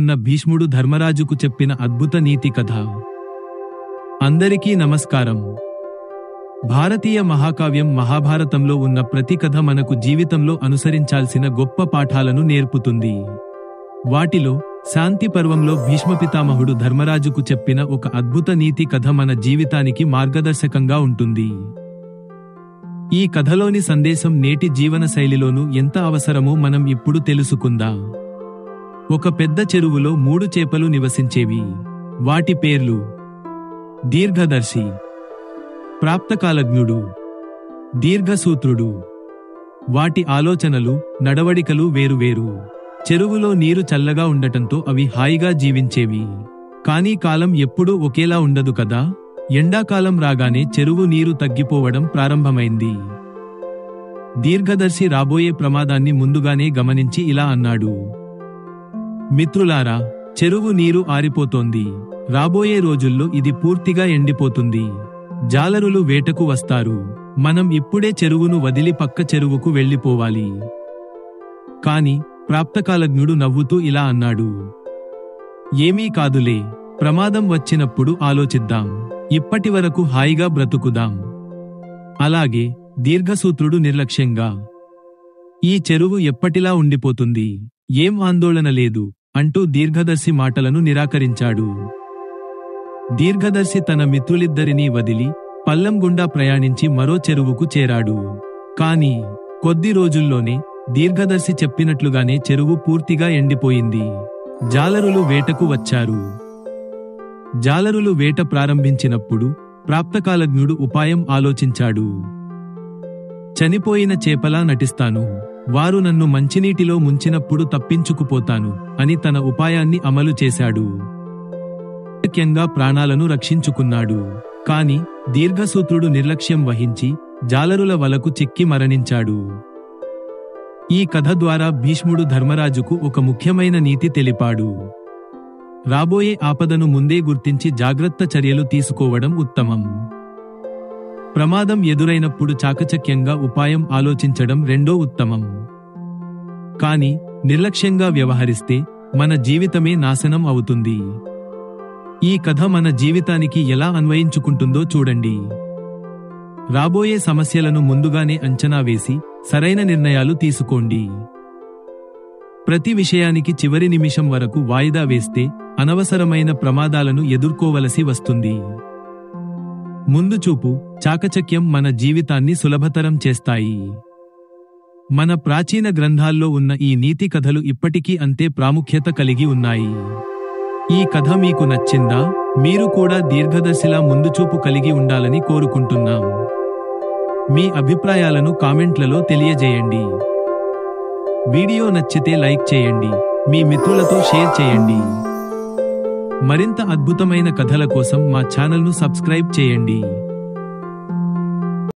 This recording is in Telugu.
ఉన్న భీష్ముడు ధర్మరాజుకు చెప్పిన అద్భుత నీతి కథ. అందరికీ నమస్కారం. భారతీయ మహాకావ్యం మహాభారతంలో ఉన్న ప్రతి కథ మనకు జీవితంలో అనుసరించాల్సిన గొప్ప పాఠాలను నేర్పుతుంది. వాటిలో శాంతి పర్వంలో భీష్మపితామహుడు ధర్మరాజుకు చెప్పిన ఒక అద్భుత నీతి కథ మన జీవితానికి మార్గదర్శకంగా ఉంటుంది. ఈ కథలోని సందేశం నేటి జీవన శైలిలోనూ ఎంత అవసరమో మనం ఇప్పుడు తెలుసుకుందాం. ఒక పెద్ద చెరువులో 3 చేపలు నివసించేవి. వాటి పేర్లు దీర్ఘదర్శి, ప్రాప్తకాలజ్ఞుడు, దీర్ఘసూత్రుడు. వాటి ఆలోచనలు, నడవడికలు వేరువేరు. చెరువులో నీరు చల్లగా ఉండటంతో అవి హాయిగా జీవించేవి. కానీ కాలం ఎప్పుడూ ఒకేలా ఉండదు కదా. ఎండాకాలం రాగానే చెరువు నీరు తగ్గిపోవడం ప్రారంభమైంది. దీర్ఘదర్శి రాబోయే ప్రమాదాన్ని ముందుగానే గమనించి ఇలా అన్నాడు: మిత్రులారా, చెరువు నీరు ఆరిపోతోంది. రాబోయే రోజుల్లో ఇది పూర్తిగా ఎండిపోతుంది. జాలరులు వేటకు వస్తారు. మనం ఇప్పుడే చెరువును వదిలి పక్క చెరువుకు వెళ్ళిపోవాలి. కాని ప్రాప్తకాలజ్ఞుడు నవ్వుతూ ఇలా అన్నాడు: ఏమీ కాదులే, ప్రమాదం వచ్చినప్పుడు ఆలోచిద్దాం. ఇప్పటివరకు హాయిగా బ్రతుకుదాం. అలాగే దీర్ఘసూత్రుడు నిర్లక్ష్యంగా, ఈ చెరువు ఎప్పటిలా ఉండిపోతుంది, ఏం ఆందోళన లేదు అంటూ దీర్ఘదర్శి మాటలను నిరాకరించాడు. దీర్ఘదర్శి తన మిత్రులిద్దరినీ వదిలి పల్లం గుండా ప్రయాణించి మరో చెరువుకు చేరాడు. కాని కొద్ది రోజుల్లోనే దీర్ఘదర్శి చెప్పినట్లుగానే చెరువు పూర్తిగా ఎండిపోయింది. జాలరులు వేటకు వచ్చారు. జాలరులు వేట ప్రారంభించినప్పుడు ప్రాప్తకాలజ్ఞుడు ఉపాయం ఆలోచించాడు. చనిపోయిన చేపలా నటిస్తాను, వారు నన్ను మంచినీటిలో ముంచినప్పుడు తప్పించుకుపోతాను అని తన ఉపాయాన్ని అమలు చేశాడు. ముఖ్యంగా ప్రాణాలను రక్షించుకున్నాడు. కాని దీర్ఘసూత్రుడు నిర్లక్ష్యం వహించి జాలరుల వలకు చిక్కి మరణించాడు. ఈ కథ ద్వారా భీష్ముడు ధర్మరాజుకు ఒక ముఖ్యమైన నీతి తెలిపాడు. రాబోయే ఆపదను ముందే గుర్తించి జాగ్రత్త చర్యలు తీసుకోవడం ఉత్తమం. ప్రమాదం ఎదురైనప్పుడు చాకచక్యంగా ఉపాయం ఆలోచించడం రెండో ఉత్తమం. కాని నిర్లక్ష్యంగా వ్యవహరిస్తే మన జీవితమే నాశనం అవుతుంది. ఈ కథ మన జీవితానికి ఎలా అన్వయించుకుంటుందో చూడండి. రాబోయే సమస్యలను ముందుగానే అంచనా వేసి సరైన నిర్ణయాలు తీసుకోండి. ప్రతి విషయానికి చివరి నిమిషం వరకు వాయిదా వేస్తే అనవసరమైన ప్రమాదాలను ఎదుర్కోవలసి వస్తుంది. ముందు చూపు, చాకచక్యం మన జీవితాన్ని సులభతరం చేస్తాయి. మన ప్రాచీన గ్రంథాల్లో ఉన్న ఈ నీతి కథలు ఇప్పటికీ అంతే ప్రాముఖ్యత కలిగి ఉన్నాయి. ఈ కథ మీకు నచ్చిందా? మీరు కూడా దీర్ఘదర్శిలా ముందుచూపు కలిగి ఉండాలని కోరుకుంటున్నాం. మీ అభిప్రాయాలను కామెంట్లలో తెలియజేయండి. వీడియో నచ్చితే లైక్ చేయండి, మీ మిత్రులతో షేర్ చేయండి. మరింత అద్భుతమైన కథల కోసం మా ఛానల్ను సబ్స్క్రైబ్ చేయండి.